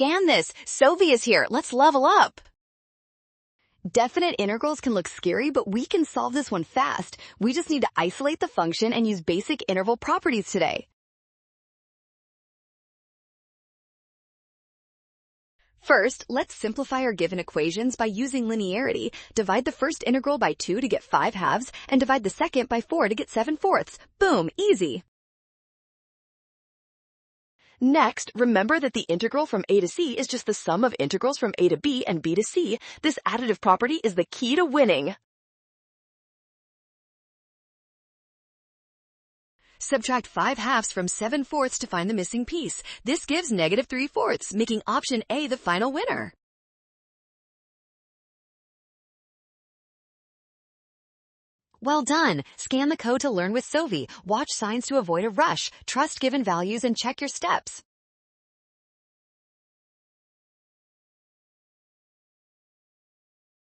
scan this. Sovi is here. Let's level up. Definite integrals can look scary, but we can solve this one fast. We just need to isolate the function and use basic interval properties today. First, let's simplify our given equations by using linearity. Divide the first integral by 2 to get 5 halves, and divide the second by 4 to get 7/4. Boom, easy. Next, remember that the integral from a to c is just the sum of integrals from a to b and b to c. This additive property is the key to winning. Subtract 5 halves from 7/4 to find the missing piece. This gives -3/4, making option A the final winner. Well done! Scan the code to learn with Sovi. Watch signs to avoid a rush. Trust given values and check your steps.